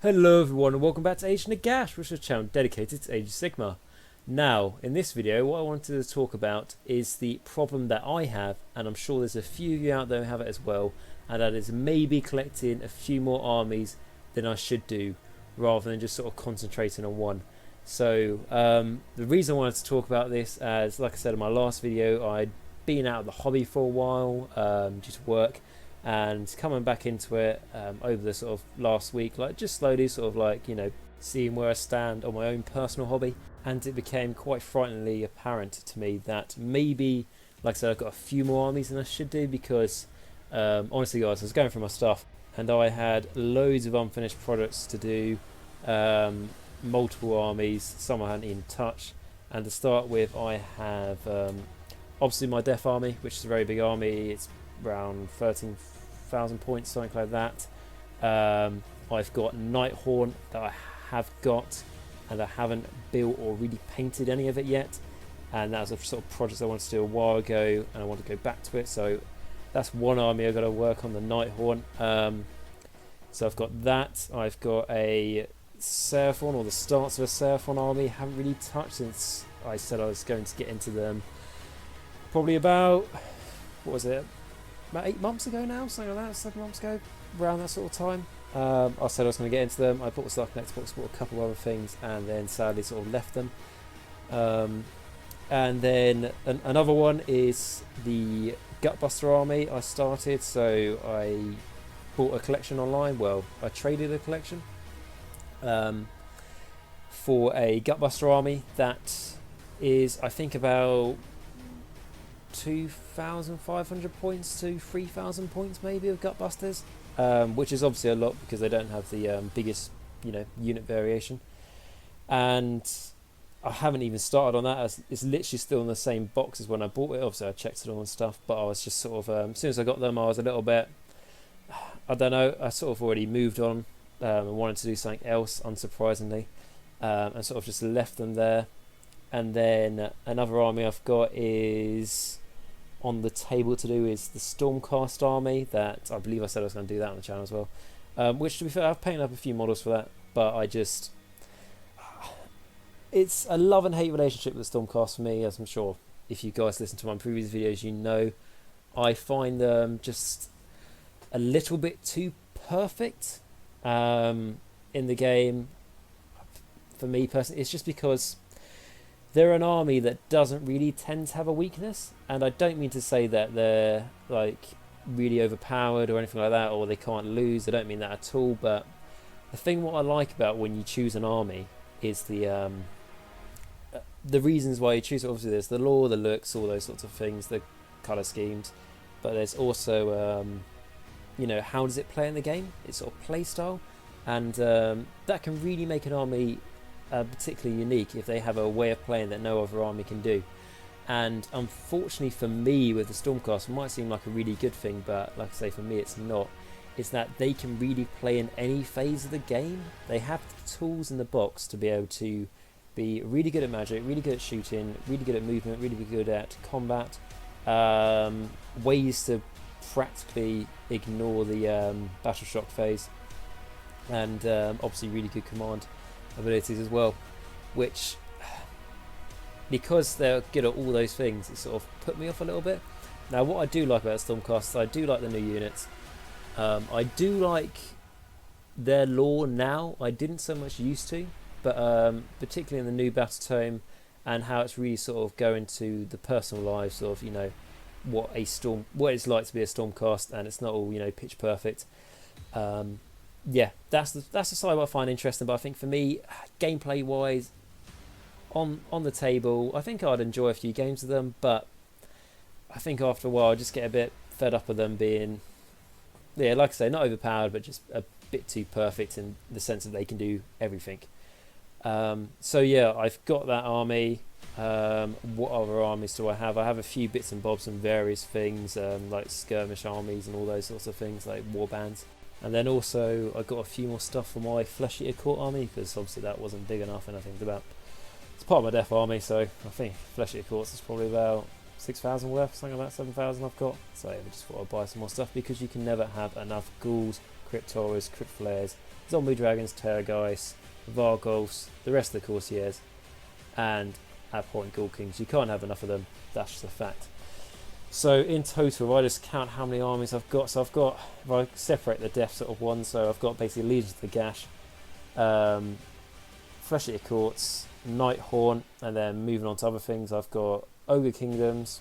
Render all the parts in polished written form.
Hello everyone and welcome back to Age Nagash, which is a channel dedicated to Age of Sigmar. Now, in this video, what I wanted to talk about is the problem that I have, and I'm sure there's a few of you out there who have it as well, and that is maybe collecting a few more armies than I should do, rather than just sort of concentrating on one. So, the reason I wanted to talk about this, as like I said in my last video, I'd been out of the hobby for a while due to work, and coming back into it over the sort of last week, like just slowly sort of like, you know, seeing where I stand on my own personal hobby, and it became quite frighteningly apparent to me that maybe, like I said, I've got a few more armies than I should do, because honestly guys, I was going through my stuff and I had loads of unfinished products to do, multiple armies, some I hadn't even touched. And to start with, I have obviously my Death Army, which is a very big army. It's around 13,000 points, something like that. I've got Nighthorn that I have got, and I haven't built or really painted any of it yet. And that was a sort of project I wanted to do a while ago, and I want to go back to it. So that's one army I've got to work on, the Nighthorn. So I've got that. I've got a Seraphon, or the starts of a Seraphon army. Haven't really touched since I said I was going to get into them. Probably about, what was it? About 8 months ago now, something like that, 7 months ago, around that sort of time. I said I was going to get into them. I bought the Stark Xbox, bought a couple of other things, and then sadly sort of left them. And then another one is the Gutbuster army I started. So I bought a collection online. Well, I traded a collection for a Gutbuster army that is, I think, about 2,500 points to 3,000 points maybe of Gutbusters, which is obviously a lot because they don't have the biggest, you know, unit variation. And I haven't even started on that, as it's literally still in the same box as when I bought it. Obviously I checked it all and stuff, but I was just sort of, as soon as I got them, I was a little bit, I don't know, I sort of already moved on and wanted to do something else, unsurprisingly, and sort of just left them there. And then another army I've got is on the table to do is the Stormcast army, that I believe I said I was going to do that on the channel as well, which, to be fair, I've painted up a few models for that, but I just, it's a love and hate relationship with the Stormcast for me, as I'm sure if you guys listen to my previous videos you know. I find them just a little bit too perfect in the game for me personally. It's just because they're an army that doesn't really tend to have a weakness, and I don't mean to say that they're like really overpowered or anything like that, or they can't lose. I don't mean that at all. But the thing what I like about when you choose an army is the reasons why you choose it. Obviously there's the lore, the looks, all those sorts of things, the colour schemes, but there's also you know, how does it play in the game? It's sort of play style, and that can really make an army particularly unique if they have a way of playing that no other army can do. And unfortunately for me, with the Stormcast, it might seem like a really good thing, but like I say, for me it's not. It's that they can really play in any phase of the game. They have the tools in the box to be able to be really good at magic, really good at shooting, really good at movement, really good at combat, ways to practically ignore the battle shock phase, and obviously really good command abilities as well, which, because they're good at all those things, it sort of put me off a little bit. Now what I do like about Stormcast, I do like the new units. I do like their lore now. I didn't so much used to, but particularly in the new battle tome, and how it's really sort of going to the personal lives of, you know, what it's like to be a Stormcast, and it's not all, you know, pitch perfect. Yeah, that's the side I find interesting. But I think for me, gameplay wise, on the table, I think I'd enjoy a few games of them, but I think after a while I just get a bit fed up of them being, yeah, like I say, not overpowered, but just a bit too perfect in the sense that they can do everything. So yeah, I've got that army. What other armies do I have? I have a few bits and bobs and various things, like skirmish armies and all those sorts of things, like war bands. And then also I got a few more stuff for my Flesh Eater Court army, because obviously that wasn't big enough, and I think it's part of my Death Army, so I think Flesh Eater Courts is probably about 6,000 worth, something like that, 7,000 I've got. So I just thought I'd buy some more stuff, because you can never have enough ghouls, crypt horrors, crypt flares zombie dragons, terrorgeists, vargulfs, the rest of the courtiers, and abhorrent ghoul kings. You can't have enough of them, that's just a fact. So in total, if I just count how many armies I've got, so I've got, if I separate the death sort of one, so I've got basically Legions of Nagash, Flesh-Eater Courts, Nighthaunt, and then moving on to other things, I've got Ogre Kingdoms,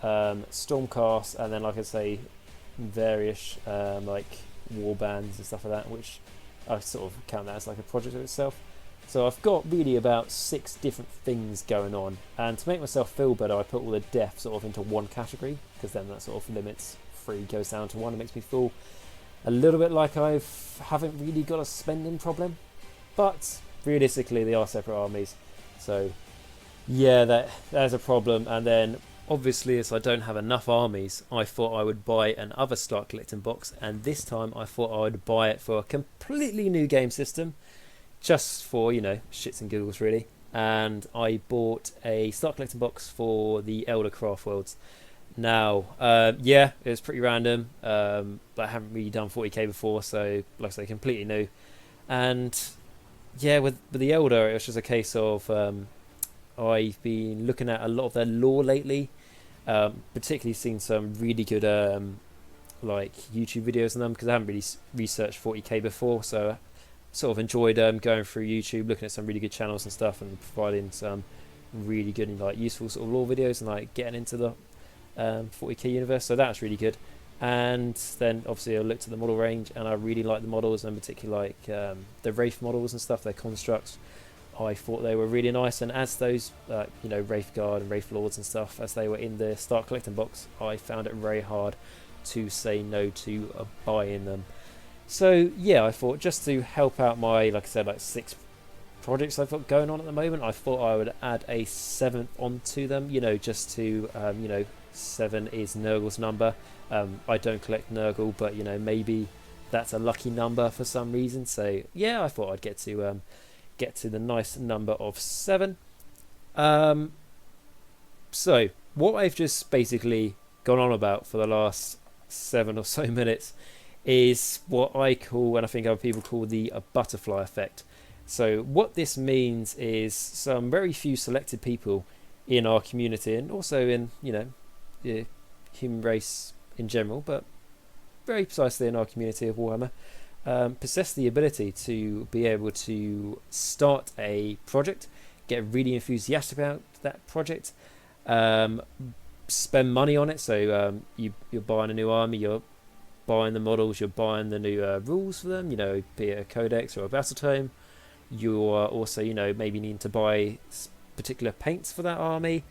Stormcast, and then, like I say, various like war bands and stuff like that, which I sort of count that as like a project of itself. So I've got really about 6 different things going on, and to make myself feel better, I put all the death sort of into one category, because then that sort of limits 3 goes down to 1. It makes me feel a little bit like I haven't really got a spending problem, but realistically they are separate armies. So yeah, there's a problem. And then obviously, as I don't have enough armies, I thought I would buy another start collecting box, and this time I thought I would buy it for a completely new game system, just for, you know, shits and giggles really. And I bought a start collecting box for the Elder Craft Worlds. Now, yeah, it was pretty random, but I haven't really done 40k before, so like I say, completely new. And yeah, with the Elder, it was just a case of I've been looking at a lot of their lore lately, particularly seen some really good like YouTube videos on them, because I haven't really researched 40k before, so sort of enjoyed going through YouTube, looking at some really good channels and stuff, and providing some really good and like useful sort of lore videos, and like getting into the 40k universe. So that's really good. And then obviously I looked at the model range, and I really like the models, and particularly like the Wraith models and stuff, their constructs. I thought they were really nice, and as those you know, Wraith Guard and Wraith Lords and stuff, as they were in the start collecting box, I found it very hard to say no to buying them. So yeah, I thought, just to help out my, like I said, like 6 projects I've got going on at the moment, I thought I would add a 7th onto them, you know, just to you know, 7 is Nurgle's number. I don't collect Nurgle, but you know, maybe that's a lucky number for some reason. So yeah, I thought I'd get to the nice number of 7. So what I've just basically gone on about for the last 7 or so minutes is what I call, and I think other people call, the butterfly effect. So what this means is some very few selected people in our community, and also in, you know, the human race in general, but very precisely in our community of Warhammer, possess the ability to be able to start a project, get really enthusiastic about that project, spend money on it. So you're buying a new army, you're buying the models, you're buying the new rules for them, you know, be it a codex or a battle tome. You're also, you know, maybe needing to buy particular paints for that army,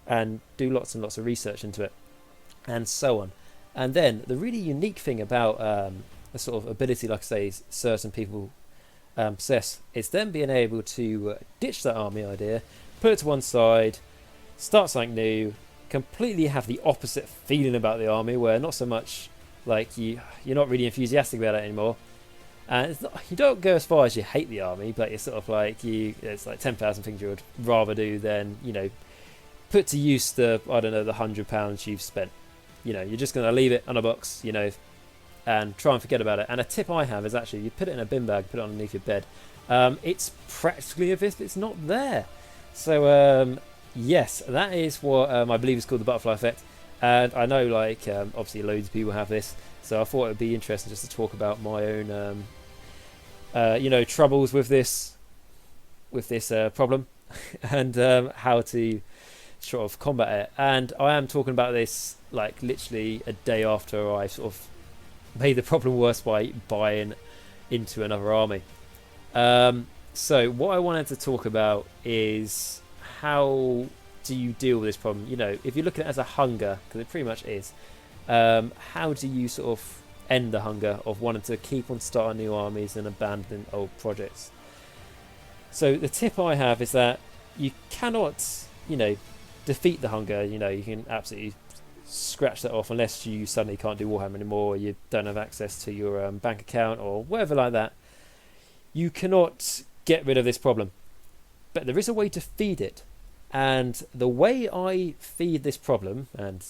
and do lots and lots of research into it, and so on. And then the really unique thing about a sort of ability, like I say, certain people possess, is them being able to ditch that army idea, put it to one side, start something new, completely have the opposite feeling about the army, where not so much like you're not really enthusiastic about it anymore, and it's not, you don't go as far as you hate the army, but you're sort of like, it's like 10,000 things you would rather do than, you know, put to use the, I don't know, the £100 you've spent. You know, you're just going to leave it on a box, you know, and try and forget about it. And a tip I have is actually, you put it in a bin bag, put it underneath your bed. It's practically as if it's not there. So yes, that is what I believe is called the butterfly effect. And I know, like, obviously loads of people have this, so I thought it would be interesting just to talk about my own you know, troubles with this problem, and how to sort of combat it. And I am talking about this like literally a day after I sort of made the problem worse by buying into another army. So what I wanted to talk about is, how do you deal with this problem? You know, if you look at it as a hunger, because it pretty much is, how do you sort of end the hunger of wanting to keep on starting new armies and abandoning old projects? So the tip I have is that you cannot, you know, defeat the hunger. You know, you can absolutely scratch that off unless you suddenly can't do Warhammer anymore, or you don't have access to your bank account or whatever like that. You cannot get rid of this problem, but there is a way to feed it. And the way I feed this problem, and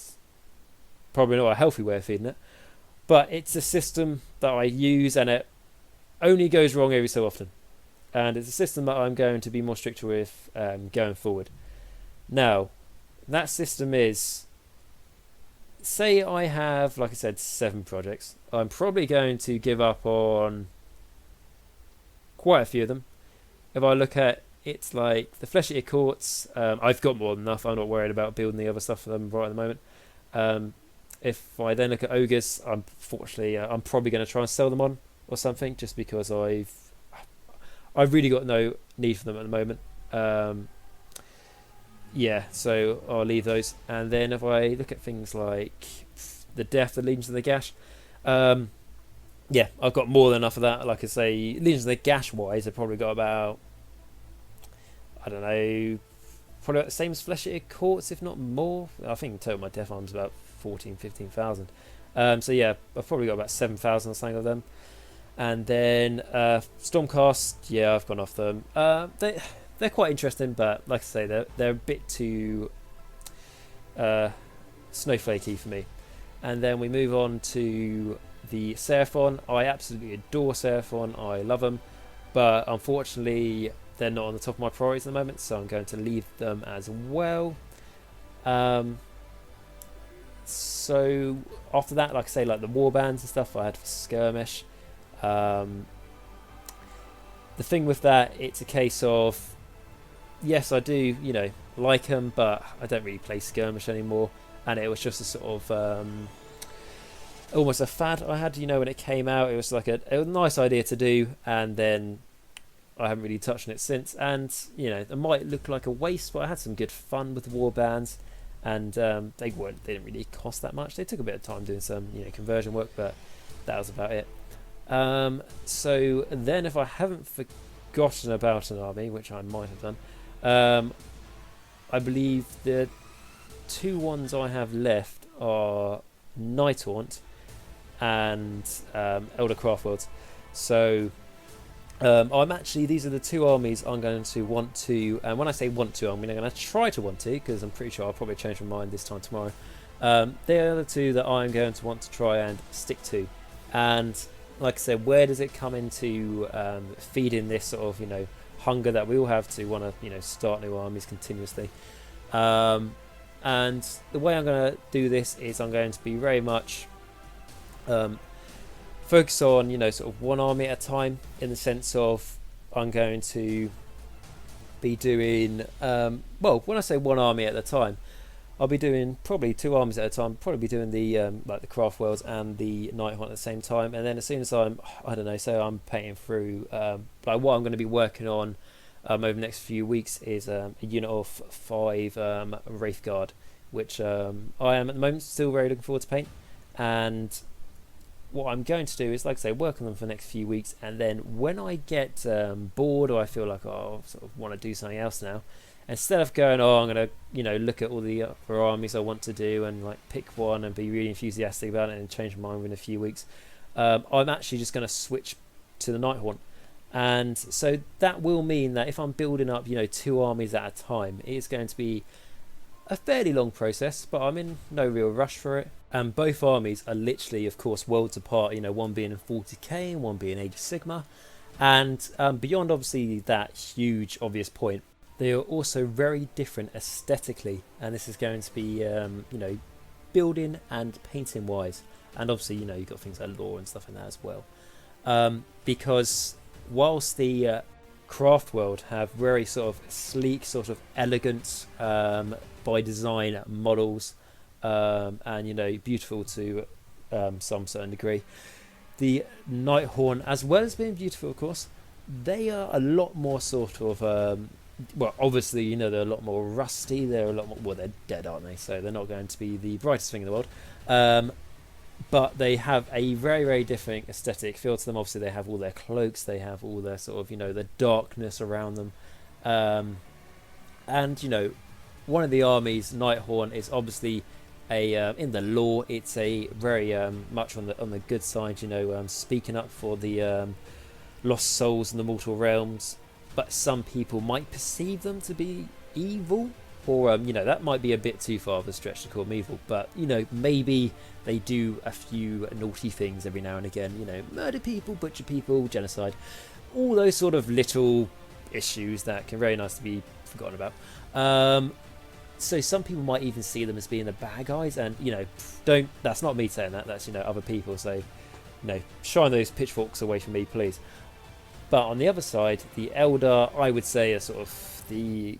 probably not a healthy way of feeding it, but it's a system that I use, and it only goes wrong every so often, and it's a system that I'm going to be more stricter with going forward. Now, that system is, say I have, like I said, 7 projects. I'm probably going to give up on quite a few of them. If I look at it's like the Flesh Eater Courts, I've got more than enough. I'm not worried about building the other stuff for them right at the moment. If I then look at Ogres, unfortunately, I'm probably going to try and sell them on or something, just because I've really got no need for them at the moment. Yeah, so I'll leave those. And then if I look at things like the Death, the Legions of the Gash, yeah, I've got more than enough of that. Like I say, Legions of the Gash wise, I've probably got about, I don't know, probably about the same as Flesh Eater Courts, if not more. I think in total my Death Arm's about 15,000. So yeah, I've probably got about 7,000 or something of them. And then Stormcast, yeah, I've gone off them. They're quite interesting, but like I say, they're a bit too snowflakey for me. And then we move on to the Seraphon. I absolutely adore Seraphon. I love them, but unfortunately they're not on the top of my priorities at the moment, so I'm going to leave them as well. So after that, like I say, like the warbands and stuff I had for Skirmish. The thing with that, it's a case of, yes, I do, like them, but I don't really play Skirmish anymore, and it was just a sort of almost a fad I had, when it came out. It was like a nice idea to do, and then I haven't really touched on it since. And it might look like a waste, but I had some good fun with the warbands, and they didn't really cost that much. They took a bit of time doing some conversion work, but that was about it. So then, if I haven't forgotten about an army, which I might have done, I believe the 2 ones I have left are Nighthaunt and Elder Craftworlds. So these are the 2 armies I'm going to want to, and when I say want to, I'm going to try to want to, because I'm pretty sure I'll probably change my mind this time tomorrow. They are the 2 that I'm going to want to try and stick to. And like I said, where does it come into feeding this sort of hunger that we all have to want to start new armies continuously? And the way I'm going to do this is I'm going to be very much focus on sort of one army at a time, in the sense of I'm going to be doing when I say one army at a time, I'll be doing probably 2 armies at a time. Probably be doing the like the Craft Worlds and the Nighthaunt at the same time. And then as soon as I'm painting through like what I'm going to be working on over the next few weeks is a unit of 5 Wraithguard, which I am at the moment still very looking forward to paint. And what I'm going to do is, like I say, work on them for the next few weeks, and then when I get bored, or I feel like I sort of want to do something else now, instead of going, I'm going to look at all the other armies I want to do and like pick one and be really enthusiastic about it and change my mind within a few weeks, I'm actually just going to switch to the Nighthaunt. And so that will mean that if I'm building up 2 armies at a time, it's going to be a fairly long process, but I'm in no real rush for it. And both armies are literally, of course, worlds apart, one being in 40k and one being Age of Sigmar. And beyond obviously that huge obvious point, they are also very different aesthetically, and this is going to be building and painting wise, and obviously you've got things like lore and stuff in that as well, because whilst the Craft World have very sort of sleek, sort of elegant by design models, and beautiful to some certain degree, the Nighthaunt, as well as being beautiful of course, they are a lot more sort of obviously they're a lot more rusty, they're a lot more, they're dead, aren't they, so they're not going to be the brightest thing in the world, but they have a very, very different aesthetic feel to them. Obviously they have all their cloaks, they have all their sort of the darkness around them, and one of the armies, Nighthaunt, is obviously in the lore it's a very much on the good side, speaking up for the lost souls in the mortal realms, but some people might perceive them to be evil. Or, you know, that might be a bit too far of a stretch to call them evil, but, you know, maybe they do a few naughty things every now and again, you know, murder people, butcher people, genocide, all those sort of little issues that can very nice to be forgotten about. So some people might even see them as being the bad guys, and, you know, that's not me saying that, that's, you know, other people, so, you know, shine those pitchforks away from me, please. But on the other side, the Elder, I would say, are sort of the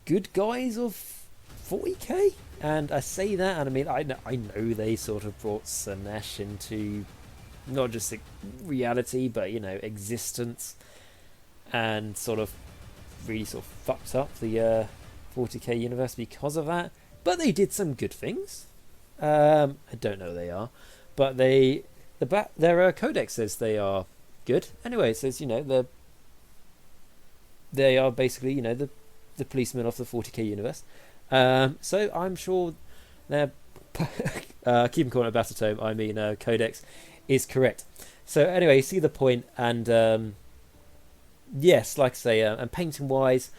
good guys of 40k, and I say that, and I mean, I know they sort of brought Slanesh into not just reality, but, you know, existence, and sort of really sort of fucked up the 40k universe because of that. But they did some good things. I don't know what they are, but their codex says they are good. Anyway, it says, you know, they are basically, you know, the policemen of the 40k universe. So I'm sure their keep calling it Battletome, I mean codex, is correct. So anyway, you see the point, and yes, like I say, and painting wise,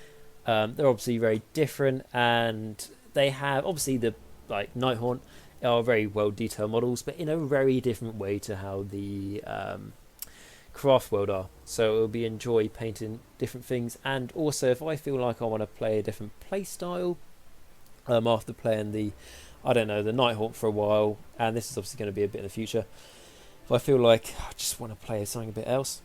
they're obviously very different, and they have obviously the like Nighthaunt are very well detailed models, but in a very different way to how the Craft World are. So it'll be enjoy painting different things, and also if I feel like I want to play a different play style, after playing the Nighthaunt for a while, and this is obviously going to be a bit in the future, if I feel like I just want to play something a bit else,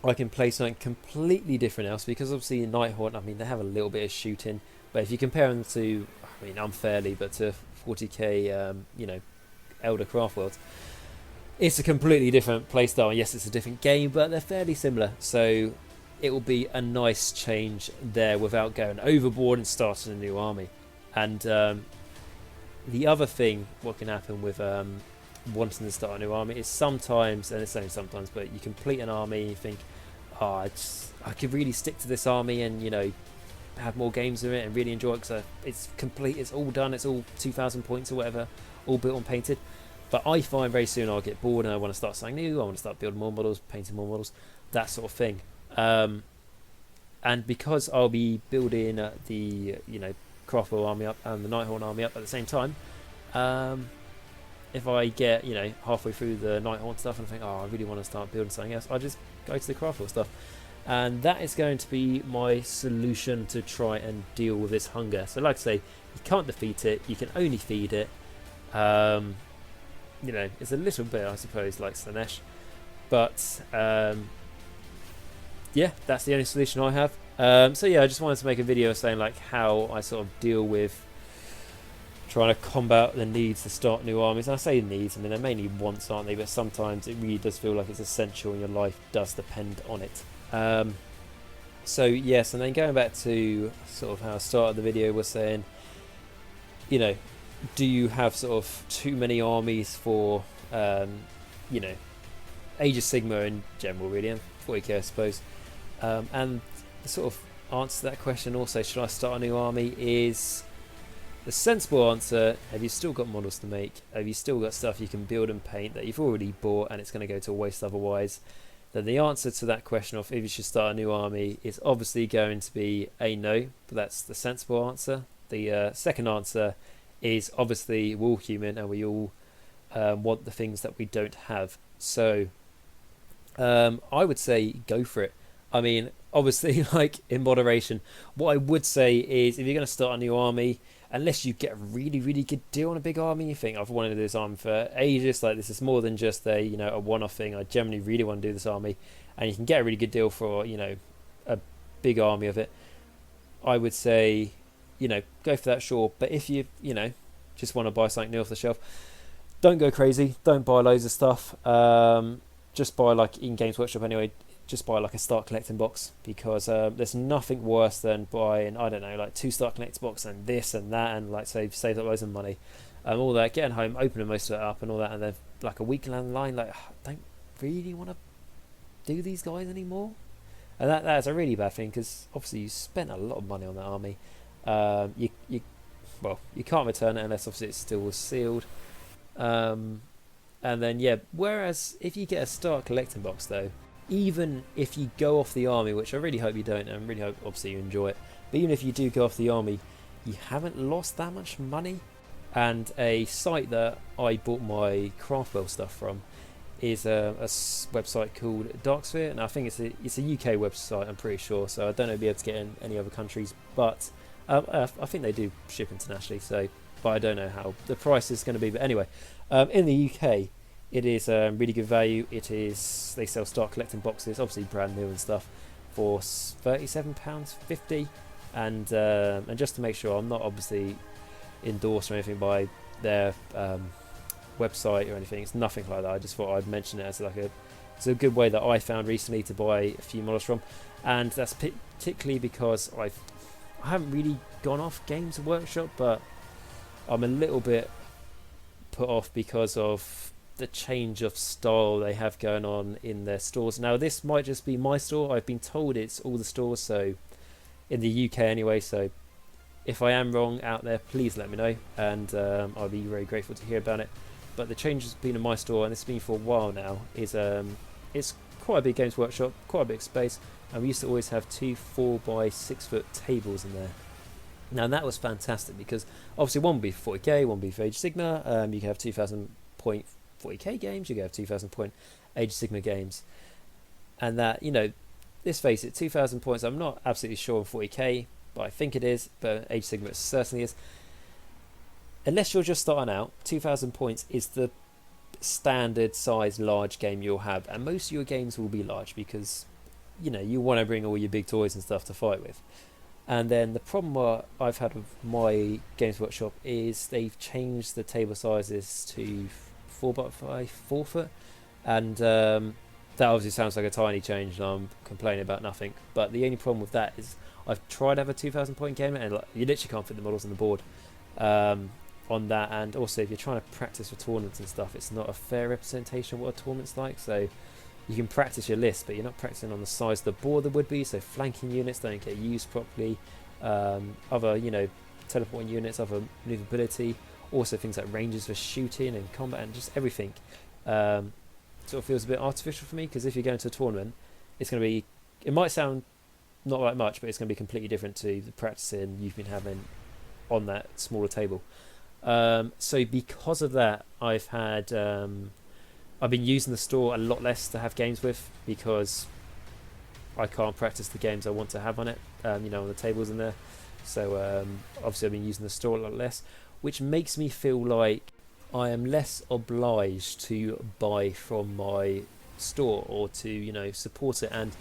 I can play something completely different else, because obviously in Nighthaunt, I mean, they have a little bit of shooting, but if you compare them to, I mean, unfairly, but to 40k, you know, Elder Craft Worlds, it's a completely different playstyle. Yes, it's a different game, but they're fairly similar. So it will be a nice change there without going overboard and starting a new army. And the other thing, what can happen with wanting to start a new army is sometimes, and it's only sometimes, but you complete an army and you think, oh, I could really stick to this army and, you know, have more games in it and really enjoy it, because it's complete, it's all done, it's all 2,000 points or whatever, all built and painted. But I find very soon I'll get bored and I want to start something new. I want to start building more models, painting more models, that sort of thing. And because I'll be building the, you know, Craftwell army up and the Nighthaunt army up at the same time, if I get, you know, halfway through the Nighthaunt stuff and I think, oh, I really want to start building something else, I'll just go to the Craftwell stuff. And that is going to be my solution to try and deal with this hunger. So like I say, you can't defeat it, you can only feed it. You know, it's a little bit, I suppose, like Slanesh, but yeah, that's the only solution I have. So yeah, I just wanted to make a video saying like how I sort of deal with trying to combat the needs to start new armies. And I say needs, I mean they're mainly wants, aren't they? But sometimes it really does feel like it's essential, and your life does depend on it. So yes, and then going back to sort of how I started the video was saying, you know, do you have sort of too many armies for, you know, Age of Sigmar in general, really, and 40k, I suppose. And the sort of answer to that question also, should I start a new army, is the sensible answer, have you still got models to make? Have you still got stuff you can build and paint that you've already bought and it's going to go to waste otherwise? Then the answer to that question of if you should start a new army is obviously going to be a no, but that's the sensible answer. The second answer is obviously we're all human and we all want the things that we don't have. So I would say go for it. I mean, obviously, like in moderation. What I would say is if you're going to start a new army, unless you get a really, really good deal on a big army, you think I've wanted to do this army for ages, like this is more than just a, you know, a one-off thing. I generally really want to do this army, and you can get a really good deal for, you know, a big army of it. I would say, you know, go for that, sure. But if you know, just want to buy something new off the shelf, don't go crazy. Don't buy loads of stuff. Just buy, like in Games Workshop anyway, just buy like a start collecting box, because there's nothing worse than buying, I don't know, like 2 start collecting box and this and that, and like save up loads of money, all that, getting home, opening most of it up and all that, and then like a week down the line, like, I don't really want to do these guys anymore. And that's a really bad thing, because obviously you spent a lot of money on that army. You can't return it unless obviously it's still sealed. And then yeah, whereas if you get a start collecting box though, even if you go off the army, which I really hope you don't, and I really hope obviously you enjoy it, but even if you do go off the army, you haven't lost that much money. And a site that I bought my Craftwell stuff from is a website called Darksphere, and I think it's a UK website, I'm pretty sure, so I don't know if you'll be able to get in any other countries, but I think they do ship internationally, so, but I don't know how the price is going to be. But anyway, in the UK it is really good value. They sell Start Collecting boxes, obviously brand new and stuff, for £37.50, and just to make sure I'm not obviously endorsed or anything by their website or anything, it's nothing like that. I just thought I'd mention it as it's a good way that I found recently to buy a few models from, and that's particularly because I haven't really gone off Games Workshop, but I'm a little bit put off because of the change of style they have going on in their stores. Now this might just be my store, I've been told it's all the stores, so in the UK anyway, so if I am wrong out there, please let me know, and I'll be very grateful to hear about it. But the change has been in my store, and it's been for a while now, is it's quite a big Games Workshop, quite a big space, and we used to always have 2 4x6 foot tables in there. Now that was fantastic because obviously one would be for 40k, one would be for Age of Sigma. You can have 2,000 point 40k games, you can have 2,000 point Age of Sigma games, and that, you know, let's face it, 2,000 points, I'm not absolutely sure on 40k, but I think it is, but Age of Sigma it certainly is. Unless you're just starting out, 2,000 points is the standard size large game you'll have, and most of your games will be large because, you know, you want to bring all your big toys and stuff to fight with. And then the problem I've had with my Games Workshop is they've changed the table sizes to 4x5 4 foot, and that obviously sounds like a tiny change, and I'm complaining about nothing. But the only problem with that is I've tried to have a 2,000 point game, and you literally can't fit the models on the board on that. And also, if you're trying to practice for tournaments and stuff, it's not a fair representation of what a tournament's like. So you can practice your list, but you're not practicing on the size of the board there would be. So flanking units don't get used properly. Other, you know, teleporting units, other maneuverability, also things like ranges for shooting and combat and just everything. Sort of feels a bit artificial for me, because if you're going to a tournament, it's going to be, it might sound not like much, but it's going to be completely different to the practicing you've been having on that smaller table. So because of that, I've been using the store a lot less to have games with, because I can't practice the games I want to have on it, you know, on the tables in there. So obviously I've been using the store a lot less, which makes me feel like I am less obliged to buy from my store or to, you know, support it. And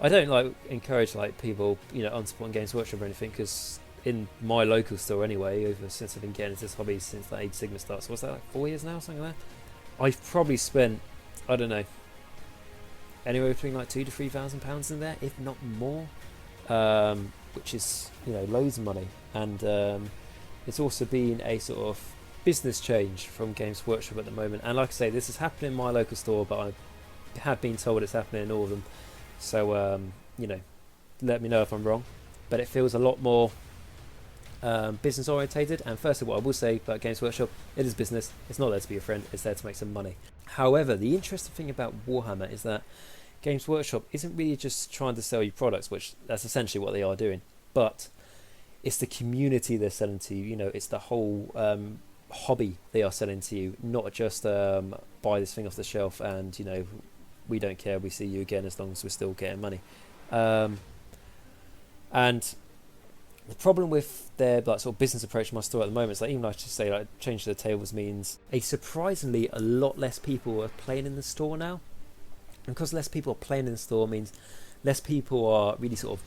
I don't like encourage like people, you know, unsupporting Games Workshop or anything, because in my local store anyway, since I've been getting into this hobby since that Age Sigma starts, what's that, like 4 years now, something like that? I've probably spent, I don't know, anywhere between like £2,000 to £3,000 in there, if not more, which is, you know, loads of money. And it's also been a sort of business change from Games Workshop at the moment. And like I say, this is happening in my local store, but I have been told it's happening in all of them. So, you know, let me know if I'm wrong. But it feels a lot more business orientated. And firstly, what I will say about Games Workshop, it is business. It's not there to be a friend, it's there to make some money. However, the interesting thing about Warhammer is that Games Workshop isn't really just trying to sell you products, which that's essentially what they are doing, but it's the community they're selling to you. You know, it's the whole hobby they are selling to you, not just buy this thing off the shelf and, you know, we don't care, we see you again, as long as we're still getting money. And the problem with their like sort of business approach to my store at the moment is like, even I should say, like, change to the tables means a surprisingly a lot less people are playing in the store now. And because less people are playing in the store means less people are really sort of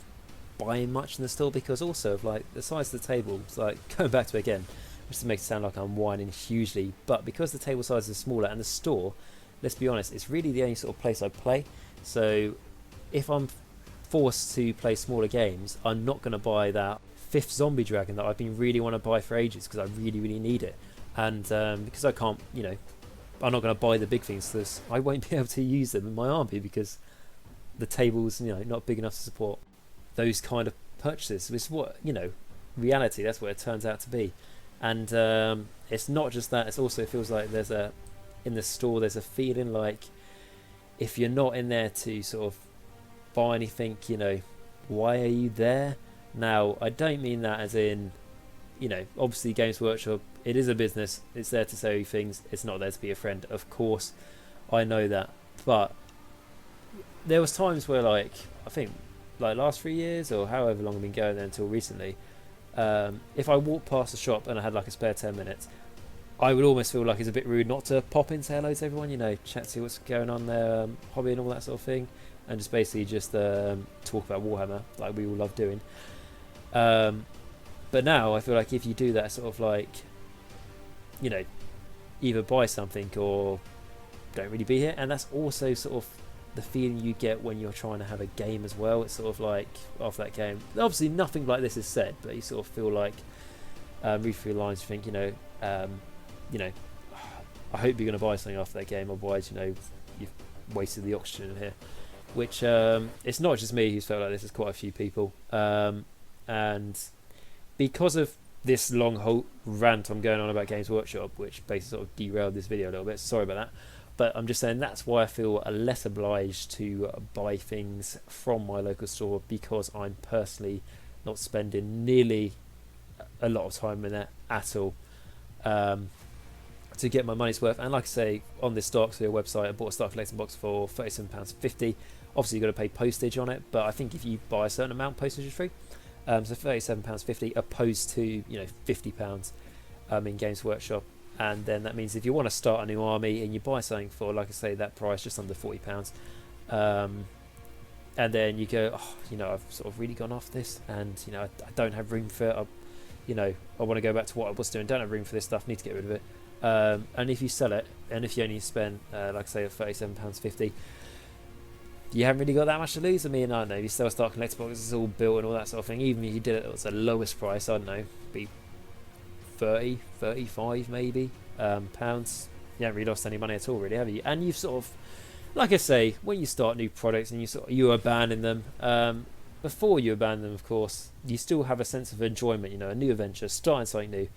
buying much in the store, because also of like the size of the tables, like going back to it again, which makes it sound like I'm whining hugely, but because the table size is smaller and the store, let's be honest, it's really the only sort of place I play. So if I'm forced to play smaller games, I'm not going to buy that 5th zombie dragon that I've been really want to buy for ages, because I really need it. And because I can't, you know, I'm not going to buy the big things, because I won't be able to use them in my army because the table's, you know, not big enough to support those kind of purchases. It's what, you know, reality, that's what it turns out to be. And it's not just that, it's also, it feels like there's a, in the store there's a feeling like if you're not in there to sort of buy anything, you know, why are you there? Now I don't mean that as in you know, obviously Games Workshop, it is a business. It's there to sell you things. It's not there to be a friend. Of course, I know that. But there was times where, like, I think, like last 3 years or however long I've been going there until recently, if I walked past the shop and I had like a spare 10 minutes, I would almost feel like it's a bit rude not to pop in, say hello to everyone, you know, chat, see what's going on there, hobby and all that sort of thing, and just basically just talk about Warhammer like we all love doing. But now I feel like if you do that, sort of like, you know, either buy something or don't really be here, and that's also sort of the feeling you get when you're trying to have a game as well. It's sort of like after that game, obviously nothing like this is said, but you sort of feel like read through the lines, you think, you know, I hope you're going to buy something after that game, otherwise, you know, you've wasted the oxygen in here. Which it's not just me who's felt like this, it's quite a few people, and because of this long whole rant I'm going on about Games Workshop, which basically sort of derailed this video a little bit, sorry about that. But I'm just saying that's why I feel less obliged to buy things from my local store, because I'm personally not spending nearly a lot of time in there at all to get my money's worth. And like I say, on this Stark Sphere website, I bought a Stark Collecting box for £37.50. Obviously, you've got to pay postage on it, but I think if you buy a certain amount, postage is free. So £37.50 opposed to, you know, £50 in Games Workshop. And then that means if you want to start a new army and you buy something for, like I say, that price, just under £40, and then you go, oh, you know, I've sort of really gone off this, and, you know, I don't have room for it. You know, I want to go back to what I was doing. Don't have room for this stuff. Need to get rid of it. And if you sell it, and if you only spend, like I say, £37.50, you haven't really got that much to lose. I mean, I don't know, you still start collecting boxes, it's all built and all that sort of thing. Even if you did it at the lowest price, I don't know, be 30, 35 maybe pounds. You haven't really lost any money at all, really, have you? And you've sort of, like I say, when you start new products and you abandon them, before you abandon them, of course, you still have a sense of enjoyment, you know, a new adventure, starting something new.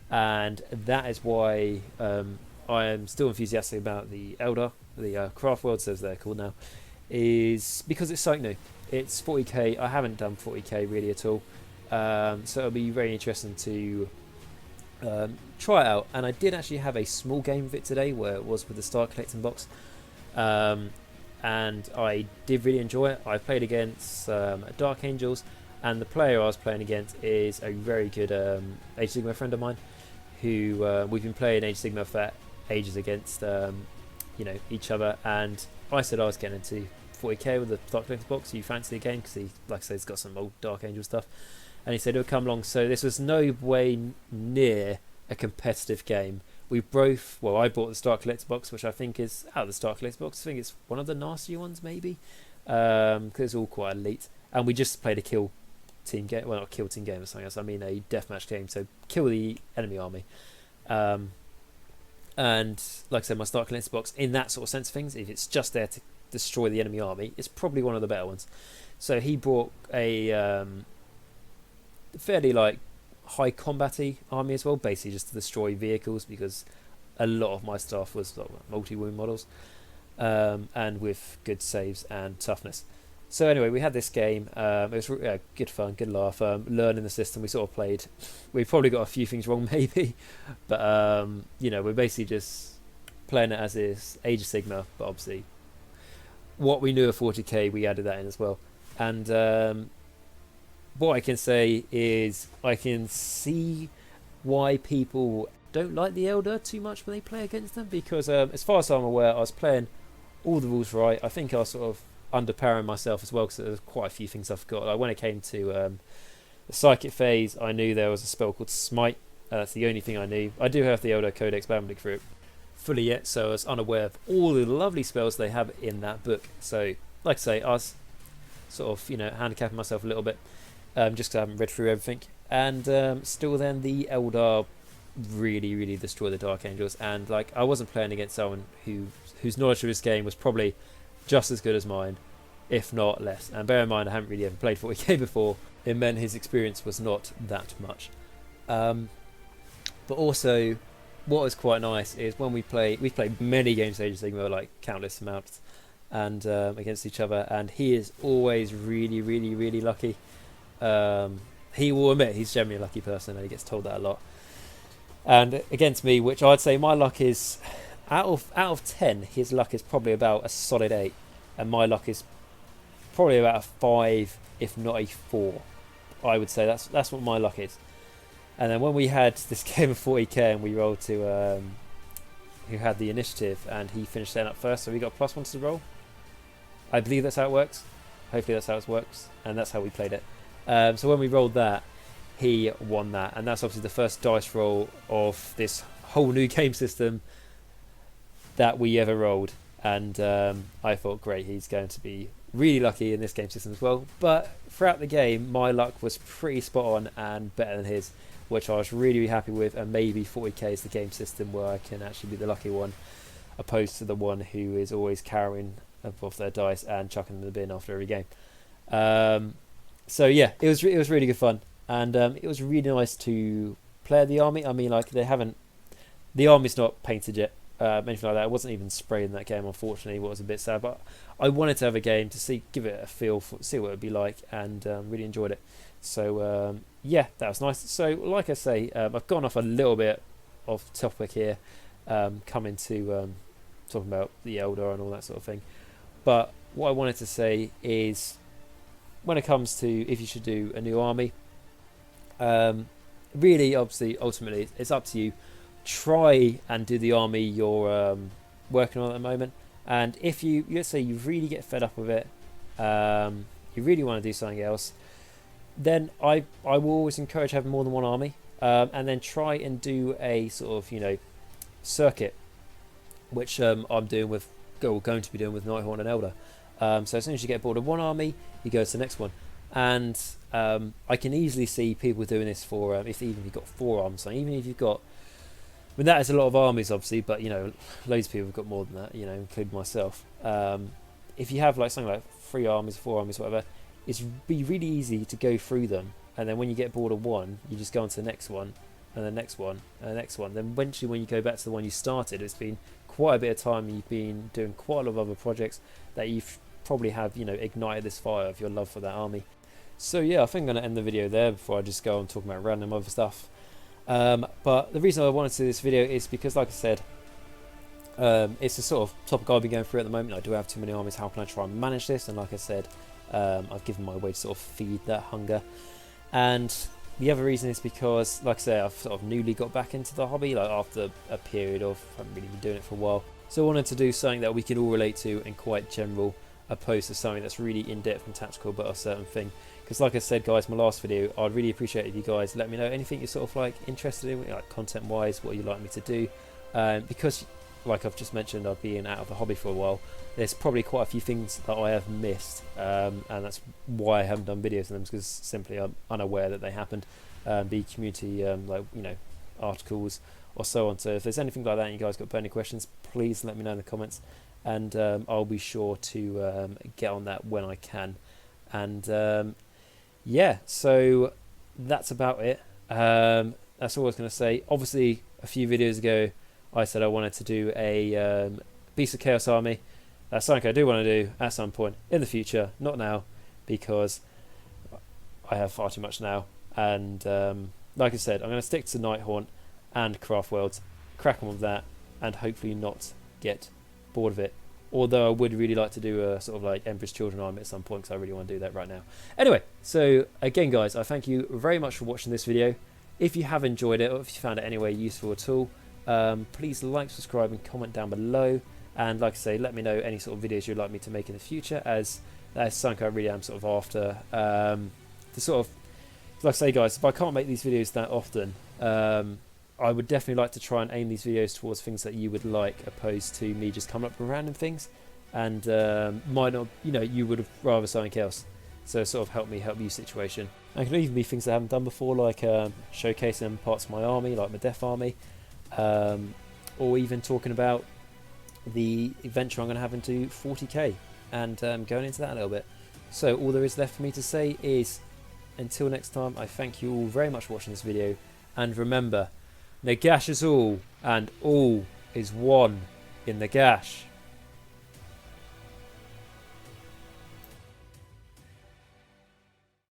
And that is why I am still enthusiastic about the Elder, the Craft Worlds as they're called now, is because it's something new. It's 40k. I haven't done 40k really at all, so it'll be very interesting to try it out. And I did actually have a small game of it today, where it was with the Star Collecting box, and I did really enjoy it. I played against Dark Angels, and the player I was playing against is a very good Age Sigma friend of mine, who we've been playing Age Sigma for ages against you know, each other. And I said I was getting into 40k with the Dark Collecting box. You fancy the game? Because he, like I said, he's got some old Dark Angel stuff, and he said it would come along. So this was no way near a competitive game. We both, well, I bought the Star Collector box, which I think is out of the Star Collector box. I think it's one of the nastier ones, maybe, because it's all quite elite. And we just played a kill team game, well, not a kill team game or something else. I mean a deathmatch game. So kill the enemy army. And like I said, my Star Collector box, in that sort of sense of things, if it's just there to destroy the enemy army, it's probably one of the better ones. So he brought a fairly like high combat-y army as well, basically just to destroy vehicles, because a lot of my stuff was like multi-wound models, and with good saves and toughness. So anyway, we had this game. It was good fun, good laugh, learning the system. We sort of played, we probably got a few things wrong maybe, but you know, we're basically just playing it as is Age of Sigma, but obviously what we knew of 40k, we added that in as well. And what I can say is I can see why people don't like the Elder too much when they play against them, because as far as I'm aware, I was playing all the rules right. I think I was sort of underpowering myself as well, because there's quite a few things I forgot. Like when it came to the psychic phase, I knew there was a spell called Smite. That's the only thing I knew. I do have the Elder Codex, but I haven't looked through it fully yet, so I was unaware of all the lovely spells they have in that book. So like I say, I was sort of, you know, handicapping myself a little bit, just because I haven't read through everything. And still then, the Eldar really destroy the Dark Angels. And like, I wasn't playing against someone whose knowledge of this game was probably just as good as mine, if not less. And bear in mind, I haven't really ever played 40k before. It meant his experience was not that much. But also, what was quite nice is when we've played many games of Age of Sigma, like countless amounts, and against each other, and he is always really lucky. he will admit he's generally a lucky person, and he gets told that a lot. And against me, which I'd say my luck is, out of 10, his luck is probably about a solid 8, and my luck is probably about a 5, if not a 4. I would say that's what my luck is. And then when we had this game of 40k and we rolled to who had the initiative, and he finished setting up first, so we got +1 to the roll. I believe that's how it works. Hopefully that's how it works, and that's how we played it. So when we rolled that, he won that, and that's obviously the first dice roll of this whole new game system that we ever rolled. And I thought, great, he's going to be really lucky in this game system as well. But throughout the game, my luck was pretty spot on and better than his, which I was really, really happy with. And maybe 40k is the game system where I can actually be the lucky one, opposed to the one who is always carrying above their dice and chucking them in the bin after every game. So yeah, it was really good fun, and it was really nice to play the army. I mean, like, the army's not painted yet, anything like that. It wasn't even sprayed in that game, unfortunately, what was a bit sad. But I wanted to have a game to give it a feel, see what it would be like, and really enjoyed it. So yeah, that was nice. So like I say, I've gone off a little bit off topic here, coming to talking about the Eldar and all that sort of thing. But what I wanted to say is, when it comes to if you should do a new army, really, obviously, ultimately, it's up to you. Try and do the army you're working on at the moment. And if let's say you really get fed up with it, you really want to do something else, then I will always encourage having more than one army, and then try and do a sort of, circuit, which I'm going to be doing with Nighthorn and Elder. So as soon as you get bored of one army, you go to the next one. And I can easily see people doing this for even if you've got 4 arms, so even if you've got, I mean, that is a lot of armies, obviously, but loads of people have got more than that, including myself. If you have like something like 3 armies, 4 armies, whatever, it's be really easy to go through them, and then when you get bored of one, you just go on to the next one, and the next one, and the next one. Then eventually, when you go back to the one you started, it's been quite a bit of time. You've been doing quite a lot of other projects that you've probably have ignited this fire of your love for that army. So yeah, I think I'm going to end the video there before I just go on talking about random other stuff. But the reason I wanted to do this video is because, like I said, it's a sort of topic I've been going through at the moment. I do have too many armies. How can I try and manage this? And like I said, I've given my way to sort of feed that hunger. And the other reason is because, like I say, I've sort of newly got back into the hobby, like after a period of, I haven't really been doing it for a while. So I wanted to do something that we can all relate to and quite general, opposed to something that's really in-depth and tactical about a certain thing. Because like I said, guys, my last video, I'd really appreciate if you guys let me know anything you're sort of like interested in, like content wise, what you'd like me to do. Because like I've just mentioned, I've been out of the hobby for a while. There's probably quite a few things that I have missed, and that's why I haven't done videos on them, because simply I'm unaware that they happened. The community articles or so on. So if there's anything like that and you guys got burning questions, please let me know in the comments, and I'll be sure to get on that when I can. And yeah, so that's about it. That's all I was going to say. Obviously, a few videos ago, I said I wanted to do a Beast of Chaos army. That's something I do want to do at some point in the future, not now, because I have far too much now. And like I said, I'm going to stick to Nighthaunt and Craft Worlds, crack on with that, and hopefully not get bored of it. Although I would really like to do a sort of like Emperor's Children army at some point, because I really want to do that right now. Anyway, so again, guys, I thank you very much for watching this video. If you have enjoyed it, or if you found it anyway useful at all, please like, subscribe, and comment down below. And like I say, let me know any sort of videos you'd like me to make in the future, as that is something I really am sort of after. The sort of, like I say, guys, if I can't make these videos that often, I would definitely like to try and aim these videos towards things that you would like, opposed to me just coming up with random things, and might not, you would have rather something else. So sort of help you situation. And it can even be things I haven't done before, like showcasing parts of my army, like my Death Army, or even talking about the adventure I'm going to have into 40k, and going into that a little bit. So all there is left for me to say is, until next time, I thank you all very much for watching this video, and remember, Nagash is all, and all is one in Nagash.